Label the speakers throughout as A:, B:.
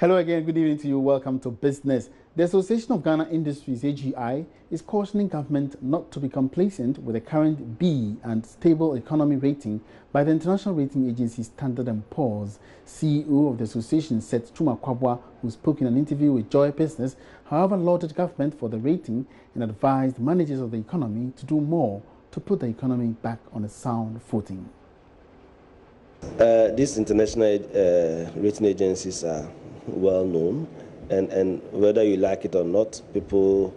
A: Hello again, good evening to you. Welcome to Business. The Association of Ghana Industries, AGI, is cautioning government not to be complacent with the current B and stable economy rating by the international rating agency Standard & Poor's. CEO of the association, Seth Chuma Kwabwa, who spoke in an interview with Joy Business, however, lauded government for the rating and advised managers of the economy to do more to put the economy back on a sound footing.
B: These international rating agencies are well known, and whether you like it or not, people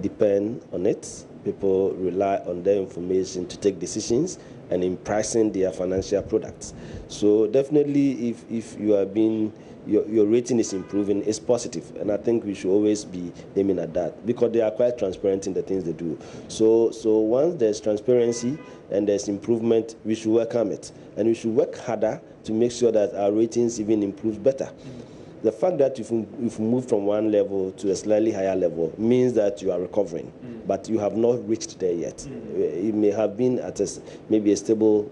B: depend on it. People rely on their information to take decisions and in pricing their financial products. So definitely, if you are being your rating is improving, it's positive, and I think we should always be aiming at that because they are quite transparent in the things they do. So once there's transparency and there's improvement, we should welcome it, and we should work harder to make sure that our ratings even improve better. The fact that if you move from one level to a slightly higher level means that you are recovering, but you have not reached there yet. You may have been at maybe a stable,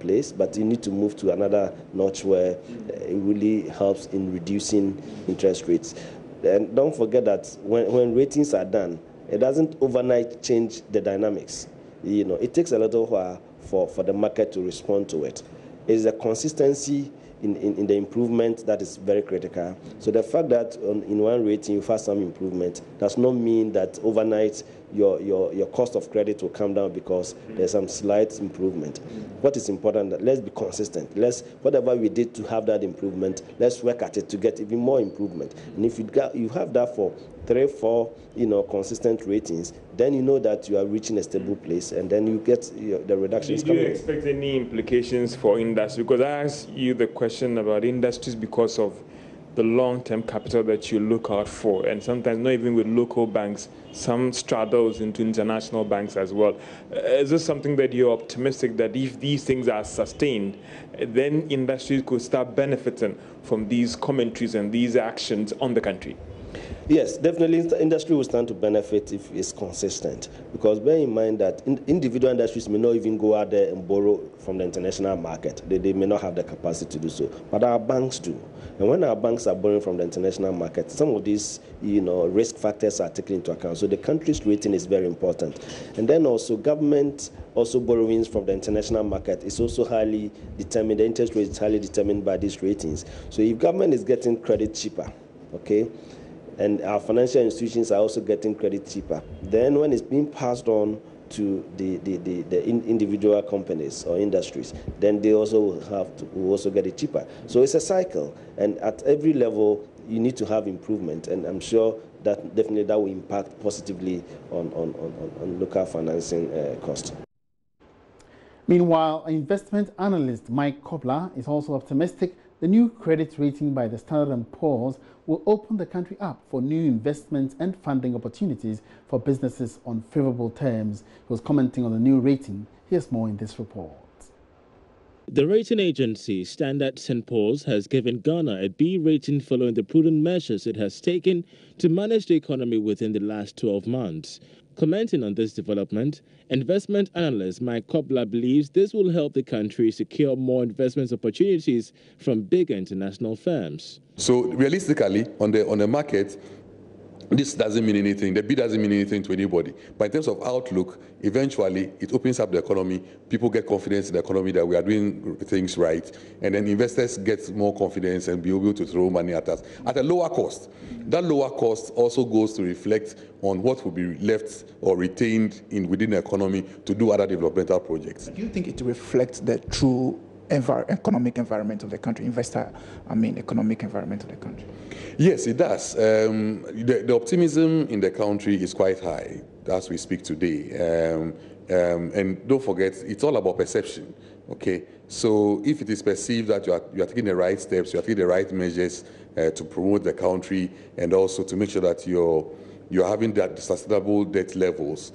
B: place, but you need to move to another notch where it really helps in reducing interest rates. And don't forget that when ratings are done, it doesn't overnight change the dynamics. It takes a little while for the market to respond to it. It's a consistency in the improvement that is very critical. So the fact that in one rating you have some improvement does not mean that overnight your cost of credit will come down because there's some slight improvement. What is important, that let's be consistent. Whatever we did to have that improvement, let's work at it to get even more improvement. And if you have that for 3-4 consistent ratings, then you know that you are reaching a stable place, and then you get the reductions coming.
C: Do you expect any implications for industry? Because I asked you the question about industries because of the long-term capital that you look out for, and sometimes not even with local banks, some straddles into international banks as well. Is this something that you're optimistic that if these things are sustained, then industries could start benefiting from these commentaries and these actions on the country?
B: Yes, definitely industry will stand to benefit if it's consistent, because bear in mind that individual industries may not even go out there and borrow from the international market. They may not have the capacity to do so, but our banks do. And when our banks are borrowing from the international market, some of these risk factors are taken into account. So the country's rating is very important. And then also government borrowings from the international market is also highly determined. The interest rate is highly determined by these ratings. So if government is getting credit cheaper, okay, and our financial institutions are also getting credit cheaper, then when it's being passed on to the individual companies or industries, then they also will also get it cheaper. So it's a cycle, and at every level you need to have improvement, and I'm sure that definitely that will impact positively on local financing costs.
A: Meanwhile, investment analyst Mike Kobler is also optimistic the new credit rating by the Standard & Poor's will open the country up for new investments and funding opportunities for businesses on favorable terms. He was commenting on the new rating. Here's more in this report.
D: The rating agency Standard & Poor's has given Ghana a B rating following the prudent measures it has taken to manage the economy within the last 12 months. Commenting on this development, investment analyst Mike Kobler believes this will help the country secure more investment opportunities from bigger international firms.
E: So realistically, on the market, this doesn't mean anything. The bid doesn't mean anything to anybody. But in terms of outlook, eventually it opens up the economy. People get confidence in the economy that we are doing things right. And then investors get more confidence and be able to throw money at us at a lower cost. That lower cost also goes to reflect on what will be left or retained within the economy to do other developmental projects.
F: Do you think it reflects the true economic environment of the country, economic environment of the country?
E: Yes, it does. The optimism in the country is quite high as we speak today. And don't forget, it's all about perception. Okay, so if it is perceived that you are taking the right steps, you are taking the right measures to promote the country, and also to make sure that you're having that sustainable debt levels,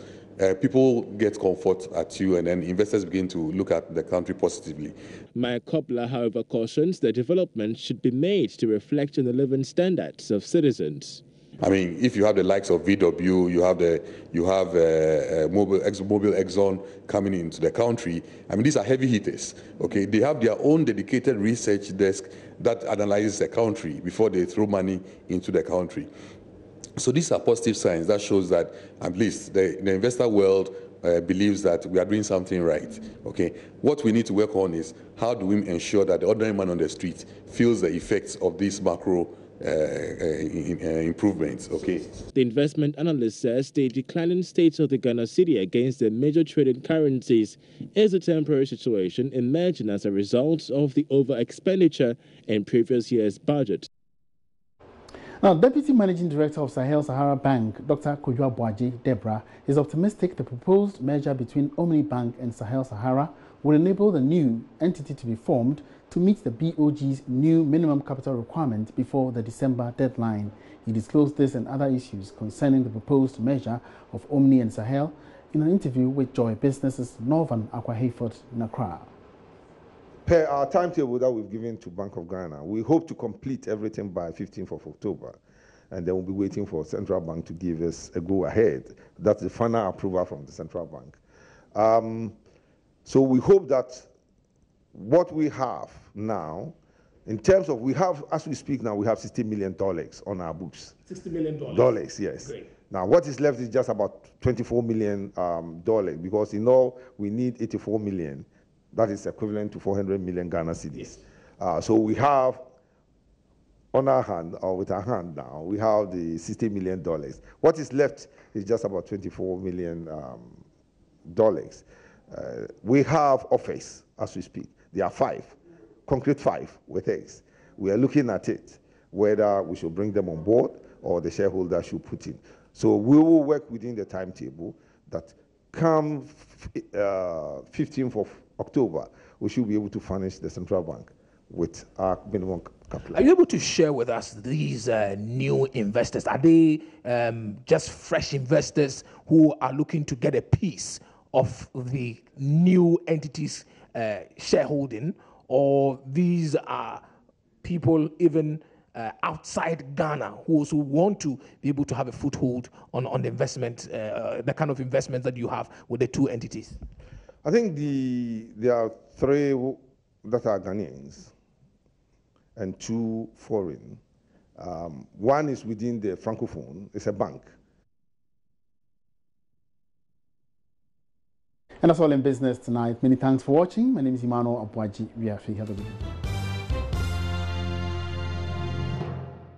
E: people get comfort at you, and then investors begin to look at the country positively.
D: Mike Kobler, however, cautions that development should be made to reflect on the living standards of citizens.
E: I mean, if you have the likes of VW, you have Mobil Exxon coming into the country. I mean, these are heavy hitters. Okay, they have their own dedicated research desk that analyzes the country before they throw money into the country. So these are positive signs that shows that at least the investor world believes that we are doing something right. Okay, what we need to work on is how do we ensure that the ordinary man on the street feels the effects of these macro improvements. Okay.
D: The investment analyst says the declining state of the Ghana cedi against the major trading currencies is a temporary situation emerging as a result of the over expenditure in previous year's budget.
A: Now, Deputy Managing Director of Sahel Sahara Bank, Dr. Kojua Boaji Debra, is optimistic the proposed merger between Omni Bank and Sahel Sahara will enable the new entity to be formed to meet the BOG's new minimum capital requirement before the December deadline. He disclosed this and other issues concerning the proposed merger of Omni and Sahel in an interview with Joy Business's Northern Aqua Hayford in Accra.
G: Per our timetable that we've given to Bank of Ghana, we hope to complete everything by 15th of October. And then we'll be waiting for Central Bank to give us a go-ahead. That's the final approval from the Central Bank. So we hope that what we have now, in terms of, we have, as we speak now, we have $60 million on our books.
H: $60 million?
G: Dollars, yes.
H: Great.
G: Now, what is left is just about $24 million, because in all, we need 84 million. That is equivalent to 400 million Ghana cedis. So we have on our hand, or with our hand now, we have the $60 million. What is left is just about $24 million. We have offers as we speak. There are 5, concrete 5 with eggs. We are looking at it, whether we should bring them on board or the shareholder should put in. So we will work within the timetable that come 15th of October, we should be able to furnish the Central Bank with our minimum capital.
H: Are you able to share with us these new investors? Are they just fresh investors who are looking to get a piece of the new entity's shareholding, or these are people even outside Ghana who also want to be able to have a foothold on the investment, the kind of investments that you have with the 2 entities?
G: I think there are 3 that are Ghanaians and 2 foreign. One is within the Francophone, it's a bank.
A: And that's all in business tonight. Many thanks for watching. My name is Emmanuel Abuaji. We are free. Have a good day.